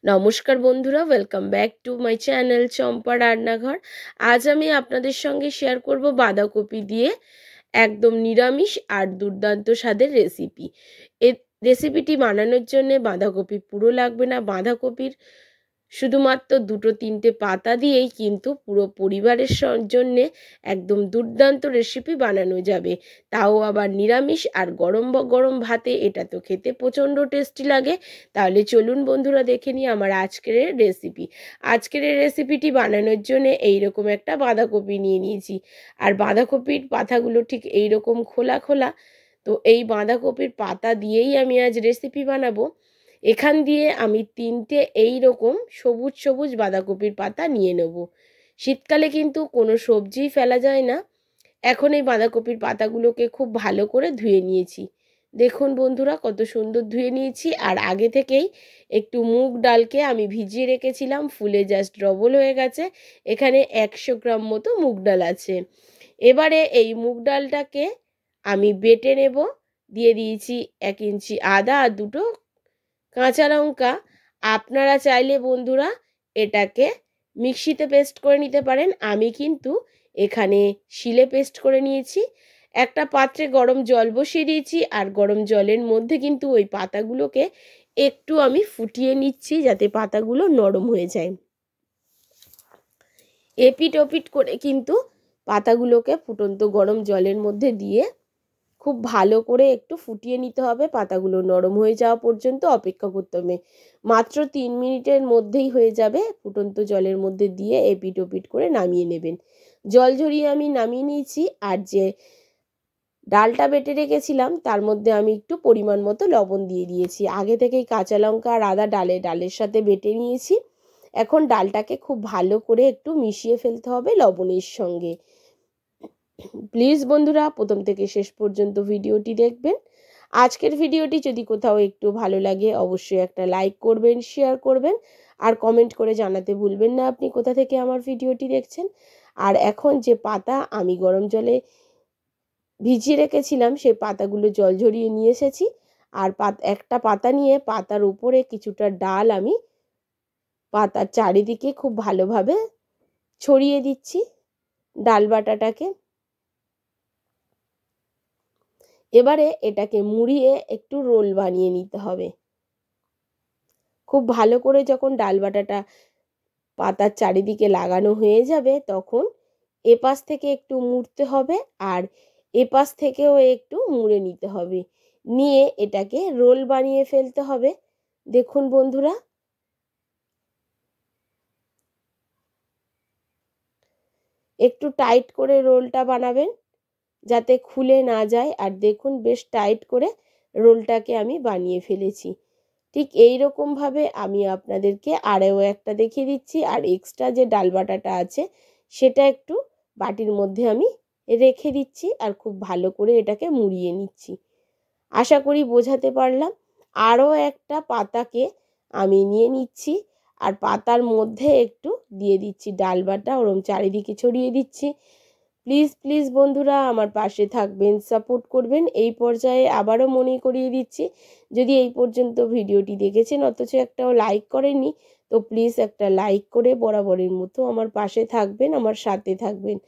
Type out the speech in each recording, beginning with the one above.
নমস্কার বন্ধুরা, welcome back to my channel Champa Rannaghar. আজ আমি আপনাদের সঙ্গে শেয়ার করব বাঁধাকপি দিয়ে একদম নিরামিষ আর দুর্দান্ত স্বাদের রেসিপি। এই রেসিপিটি বানানোর জন্য বাঁধাকপি পুরো লাগবে না। বাঁধাকপির শুধুমাত্র 2-3টে পাতা দিয়েই কিন্তু পুরো পরিবারের জন্যে একদম দুর্দান্ত রেসিপি বানানো যাবে, তাও আবার নিরামিষ আর গরম গরম ভাতে। এটা তো খেতে প্রচণ্ড টেস্টি লাগে। তাহলে চলুন বন্ধুরা দেখে নিই আমার আজকের রেসিপি। আজকের এই রেসিপিটি বানানোর জন্য এইরকম একটা বাঁধাকপি নিয়ে নিয়েছি, আর বাঁধাকপির পাতাগুলো ঠিক এইরকম খোলা খোলা। তো এই বাঁধাকপির পাতা দিয়েই আমি আজ রেসিপি বানাবো। এখান দিয়ে আমি 3টে এই রকম সবুজ সবুজ বাঁধাকপির পাতা নিয়ে নেব। শীতকালে কিন্তু কোনো সবজিই ফেলা যায় না। এখন এই বাঁধাকপির পাতাগুলোকে খুব ভালো করে ধুয়ে নিয়েছি। দেখুন বন্ধুরা কত সুন্দর ধুয়ে নিয়েছি। আর আগে থেকেই একটু মুগ ডালকে আমি ভিজিয়ে রেখেছিলাম, ফুলে জাস্ট ডবল হয়ে গেছে। এখানে 100 গ্রাম মতো মুগ ডাল আছে। এবারে এই মুগ ডালটাকে আমি বেটে নেব। দিয়ে দিয়েছি 1 ইঞ্চি আদা আর 2টো কাঁচা লঙ্কা। আপনারা চাইলে বন্ধুরা এটাকে মিক্সিতে পেস্ট করে নিতে পারেন, আমি কিন্তু এখানে শিলে পেস্ট করে নিয়েছি। একটা পাত্রে গরম জল বসিয়ে দিয়েছি, আর গরম জলের মধ্যে কিন্তু ওই পাতাগুলোকে একটু আমি ফুটিয়ে নিচ্ছি যাতে পাতাগুলো নরম হয়ে যায়। এপিট ওপিট করে কিন্তু পাতাগুলোকে ফুটন্ত গরম জলের মধ্যে দিয়ে খুব ভালো করে একটু ফুটিয়ে নিতে হবে। পাতাগুলো নরম হয়ে যাওয়া পর্যন্ত অপেক্ষা করতে হবে। মাত্র 3 মিনিটের মধ্যেই হয়ে যাবে। ফুটন্ত জলের মধ্যে দিয়ে এপিট ওপিট করে নামিয়ে নেবেন। জল ঝরিয়ে আমি নামিয়ে নিয়েছি। আর যে ডালটা বেটে রেখেছিলাম তার মধ্যে আমি একটু পরিমাণ মতো লবণ দিয়ে দিয়েছি। আগে থেকেই কাঁচা লঙ্কা আর আদা ডালের সাথে বেটে নিয়েছি। এখন ডালটাকে খুব ভালো করে একটু মিশিয়ে ফেলতে হবে লবণের সঙ্গে। প্লিজ বন্ধুরা প্রথম থেকে শেষ পর্যন্ত ভিডিওটি দেখবেন। আজকের ভিডিওটি যদি কোথাও একটু ভালো লাগে অবশ্যই একটা লাইক করবেন, শেয়ার করবেন, আর কমেন্ট করে জানাতে ভুলবেন না আপনি কোথা থেকে আমার ভিডিওটি দেখছেন। আর এখন যে পাতা আমি গরম জলে ভিজিয়ে রেখেছিলাম সেই পাতাগুলো জল ঝরিয়ে নিয়ে এসেছি। আর একটা পাতা নিয়ে পাতার উপরে কিছুটা ডাল আমি পাতার চারিদিকে খুব ভালোভাবে ছড়িয়ে দিচ্ছি ডাল বাটাটাকে। এবারে এটাকে মুড়িয়ে একটু রোল বানিয়ে নিতে হবে। খুব ভালো করে যখন ডাল বাটাটা পাতার চারিদিকে লাগানো হয়ে যাবে তখন এপাশ থেকে একটু মুড়তে হবে, আর এপাশ থেকেও একটু মুড়ে নিতে হবে। নিয়ে এটাকে রোল বানিয়ে ফেলতে হবে। দেখুন বন্ধুরা একটু টাইট করে রোলটা বানাবেন যাতে খুলে না যায়। আর দেখুন বেশ টাইট করে রোলটাকে আমি বানিয়ে ফেলেছি। ঠিক এই রকমভাবে আমি আপনাদেরকে আরও একটা দেখিয়ে দিচ্ছি। আর এক্সট্রা যে ডাল বাটাটা আছে সেটা একটু বাটির মধ্যে আমি রেখে দিচ্ছি, আর খুব ভালো করে এটাকে মুড়িয়ে নিচ্ছি। আশা করি বোঝাতে পারলাম। আরও একটা পাতাকে আমি নিয়ে নিচ্ছি, আর পাতার মধ্যে একটু দিয়ে দিচ্ছি ডাল বাটা, ওরম চারিদিকে ছড়িয়ে দিচ্ছি। প্লিজ প্লিজ বন্ধুরা আমার পাশে থাকবেন, সাপোর্ট করবেন। এই পর্যায়ে আবারও মনে করিয়ে দিচ্ছি, যদি এই পর্যন্ত ভিডিওটি দেখেছেন অথচ একটাও লাইক করেননি, তো প্লিজ একটা লাইক করে বরাবরের মতো আমার পাশে থাকবেন, আমার সাথে থাকবেন।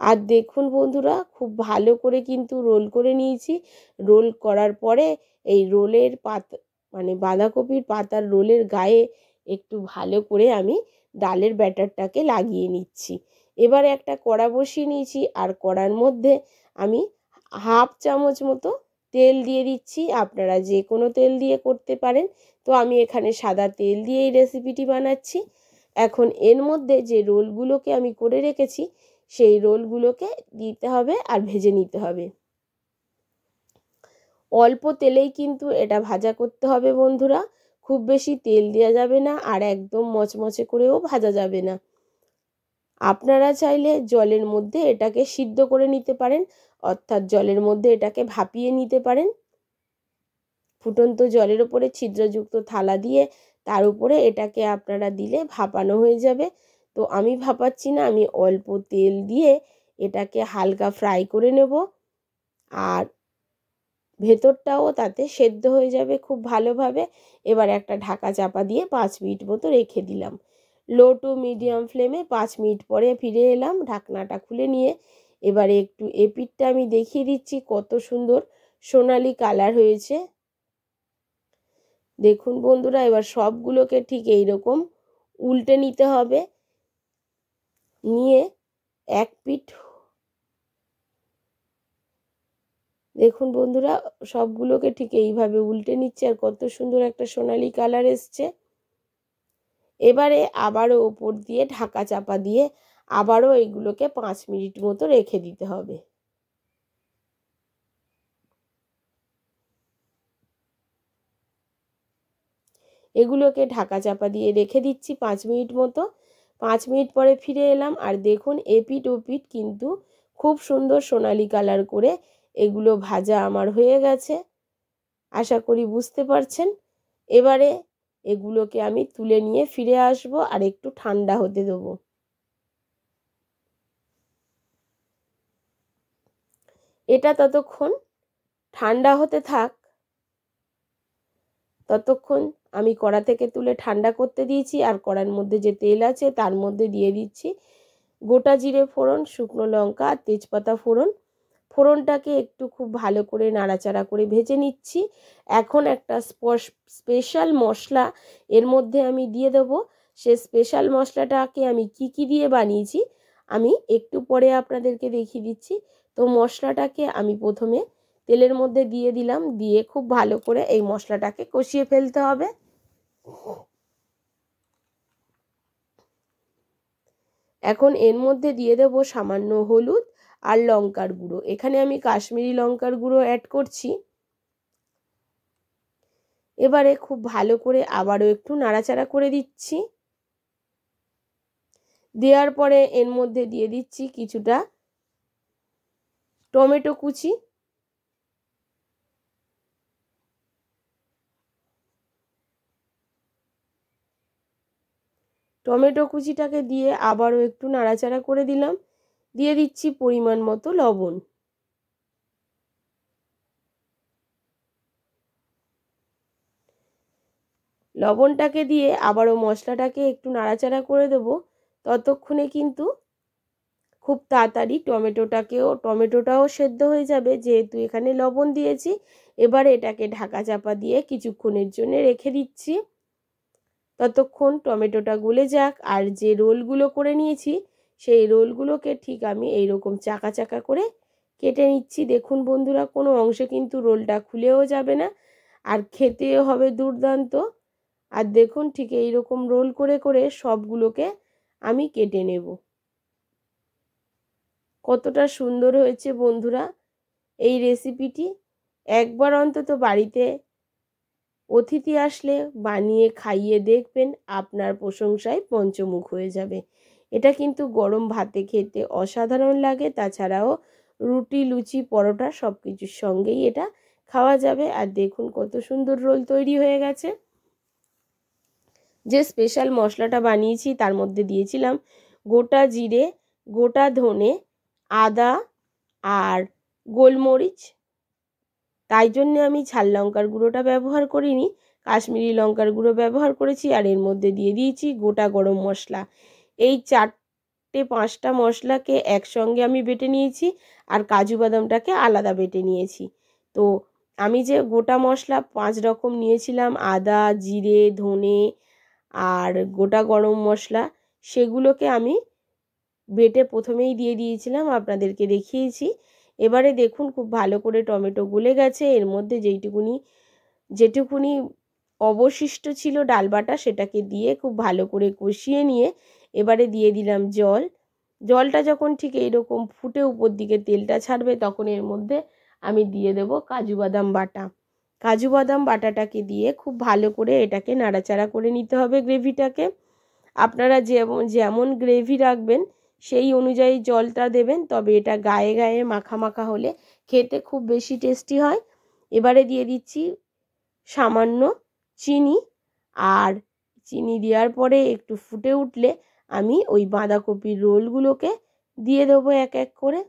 আর দেখুন বন্ধুরা খুব ভালো করে কিন্তু রোল করে নিয়েছি। রোল করার পরে এই রোলের পাতা মানে বাঁধাকপির পাতার রোলের গায়ে একটু ভালো করে আমি ডালের ব্যাটারটাকে লাগিয়ে নিচ্ছি। এবারে একটা কড়া বসিয়ে নিয়েছি, আর কড়ার মধ্যে আমি হাফ চামচ মতো তেল দিয়ে দিচ্ছি। আপনারা যে কোনো তেল দিয়ে করতে পারেন, তো আমি এখানে সাদা তেল দিয়ে এই রেসিপিটি বানাচ্ছি। এখন এর মধ্যে যে রোলগুলোকে আমি করে রেখেছি সেই রোলগুলোকে দিতে হবে আর ভেজে নিতে হবে। অল্প তেলেই কিন্তু এটা ভাজা করতে হবে বন্ধুরা, খুব বেশি তেল দেওয়া যাবে না, আর একদম মচমচে করেও ভাজা যাবে না। আপনারা চাইলে জলের মধ্যে এটাকে সিদ্ধ করে নিতে পারেন, অর্থাৎ জলের মধ্যে এটাকে ভাপিয়ে নিতে পারেন। ফুটন্ত জলের উপরে ছিদ্রযুক্ত থালা দিয়ে তার উপরে এটাকে আপনারা দিলে ভাপানো হয়ে যাবে। তো আমি ভাপাচ্ছি না, আমি অল্প তেল দিয়ে এটাকে হালকা ফ্রাই করে নেব। আর ভেতরটাও তাতে সেদ্ধ হয়ে যাবে খুব ভালোভাবে। এবার একটা ঢাকা চাপা দিয়ে 5 মিনিট মতো রেখে দিলাম। লো টু মিডিয়াম ফ্লেমে 5 মিনিট পরে ফিরে এলাম, ঢাকনাটা খুলে নিয়ে এবারে একটু এপিঠটা আমি দেখিয়ে দিচ্ছি কত সুন্দর সোনালি কালার হয়েছে। দেখুন বন্ধুরা, এবার সবগুলোকে ঠিক এইরকম উল্টে নিতে হবে, নিয়ে এক পিঠ, দেখুন বন্ধুরা সবগুলোকে ঠিক এইভাবে উল্টে নিচ্ছে আর কত সুন্দর একটা সোনালি কালার এসছে। এবারে আবারও ওপর দিয়ে ঢাকা চাপা দিয়ে আবারও এগুলোকে 5 মিনিট মতো রেখে দিতে হবে। এগুলোকে ঢাকা চাপা দিয়ে রেখে দিচ্ছি 5 মিনিট মতো। 5 মিনিট পরে ফিরে এলাম আর দেখুন এপিঠ ওপিঠ কিন্তু খুব সুন্দর সোনালি কালার করে এগুলো ভাজা আমার হয়ে গেছে, আশা করি বুঝতে পারছেন। এবারে এগুলোকে আমি তুলে নিয়ে ফিরে আসব আর একটু ঠান্ডা হতে দেবো। এটা ততক্ষণ ঠান্ডা হতে থাক, ততক্ষণ আমি কড়া থেকে তুলে ঠান্ডা করতে দিয়েছি আর কড়ার মধ্যে যে তেল আছে তার মধ্যে দিয়ে দিচ্ছি গোটা জিরে ফোড়ন, শুকনো লঙ্কা আর তেজপাতা ফোড়ন। ফোড়নটাকে একটু খুব ভালো করে নাড়াচাড়া করে ভেজে নিচ্ছি। এখন একটা স্পেশাল মশলা এর মধ্যে আমি দিয়ে দেবো। সে স্পেশাল মশলাটাকে আমি কি দিয়ে বানিয়েছি আমি একটু পরে আপনাদেরকে দেখিয়ে দিচ্ছি। তো মশলাটাকে আমি প্রথমে তেলের মধ্যে দিয়ে দিলাম, দিয়ে খুব ভালো করে এই মশলাটাকে কষিয়ে ফেলতে হবে। এখন এর মধ্যে দিয়ে দেবো সামান্য হলুদ আর লঙ্কার গুঁড়ো। এখানে আমি কাশ্মীরি লঙ্কার গুঁড়ো অ্যাড করছি। এবারে খুব ভালো করে আবারও একটু নাড়াচাড়া করে দিচ্ছি। দেওয়ার পরে এর মধ্যে দিয়ে দিচ্ছি কিছুটা টমেটো কুচি। টমেটো কুচিটাকে দিয়ে আবারও একটু নাড়াচাড়া করে দিলাম। দিয়ে দিচ্ছি পরিমাণ মতো লবণ। লবণটাকে দিয়ে আবারও মশলাটাকে একটু নাড়াচাড়া করে দেব। ততক্ষণে কিন্তু খুব তাড়াতাড়ি টমেটোটাও সেদ্ধ হয়ে যাবে, যেহেতু এখানে লবণ দিয়েছি। এবারে এটাকে ঢাকা চাপা দিয়ে কিছুক্ষণের জন্য রেখে দিচ্ছি, ততক্ষণ টমেটোটা গলে যাক। আর যে রোলগুলো করে নিয়েছি সেই রোলগুলোকে ঠিক আমি এইরকম চাকা চাকা করে কেটে নিচ্ছি। দেখুন বন্ধুরা, কোনো অংশে কিন্তু রোলটা খুলেও যাবে না আর খেতেও হবে দুর্দান্ত। আর দেখুন ঠিক এইরকম রোল করে করে সবগুলোকে আমি কেটে নেব। কতটা সুন্দর হয়েছে বন্ধুরা এই রেসিপিটি। একবার অন্তত বাড়িতে অতিথি আসলে বানিয়ে খাইয়ে দেখবেন, আপনার প্রশংসায় পঞ্চমুখ হয়ে যাবে। এটা কিন্তু গরম ভাতে খেতে অসাধারণ লাগে, তাছাড়াও রুটি, লুচি, পরোটা সব কিছুর সঙ্গেই এটা খাওয়া যাবে। আর দেখুন কত সুন্দর রোল তৈরি হয়ে গেছে। যে স্পেশাল মশলাটা বানিয়েছি তার মধ্যে দিয়েছিলাম গোটা জিরে, গোটা ধনে, আদা আর গোলমরিচ। তাই জন্য আমি ঝাল লঙ্কার গুঁড়োটা ব্যবহার করিনি, কাশ্মীরি লঙ্কার গুঁড়ো ব্যবহার করেছি। আর এর মধ্যে দিয়ে দিয়েছি গোটা গরম মশলা। এই 4-5টা মশলাকে একসঙ্গে আমি বেটে নিয়েছি আর কাজু বাদামটাকে আলাদা বেটে নিয়েছি। তো আমি যে গোটা মশলা 5 রকম নিয়েছিলাম, আদা, জিরে, ধনে আর গোটা গরম মশলা, সেগুলোকে আমি বেটে প্রথমেই দিয়ে দিয়েছিলাম, আপনাদেরকে দেখিয়েছি। এবারে দেখুন খুব ভালো করে টমেটো গলে গেছে। এর মধ্যে যেটুকুনি অবশিষ্ট ছিল ডাল বাটা সেটাকে দিয়ে খুব ভালো করে কষিয়ে নিয়ে এবারে দিয়ে দিলাম জল। জলটা যখন ঠিক এইরকম ফুটে উপর দিকে তেলটা ছাড়বে তখন এর মধ্যে আমি দিয়ে দেব কাজু বাদাম বাটা। কাজু বাদাম বাটাটাকে দিয়ে খুব ভালো করে এটাকে নাড়াচাড়া করে নিতে হবে গ্রেভিটাকে। আপনারা যেমন গ্রেভি রাখবেন সেই অনুযায়ী জলটা দেবেন, তবে এটা গায়ে গায়ে মাখা মাখা হলে খেতে খুব বেশি টেস্টি হয়। এবারে দিয়ে দিচ্ছি সামান্য চিনি, আর চিনি দেওয়ার পরে একটু ফুটে উঠলে আমি ওই বাঁধাকপির রোলগুলোকে দিয়ে দেবো এক এক করে।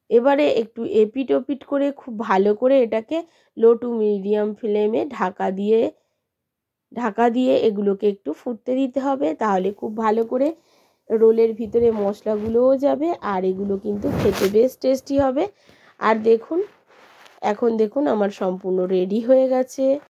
এবারে একটু এপিট ওপিট করে খুব ভালো করে এটাকে লো টু মিডিয়াম ফ্লেমে ঢাকা দিয়ে এগুলোকে একটু ফুটতে দিতে হবে। তাহলে খুব ভালো করে রোলের ভিতরে মশলাগুলোও যাবে আর এগুলো কিন্তু খেতে বেশ টেস্টি হবে। আর দেখুন, এখন দেখুন আমার সম্পূর্ণ রেডি হয়ে গেছে।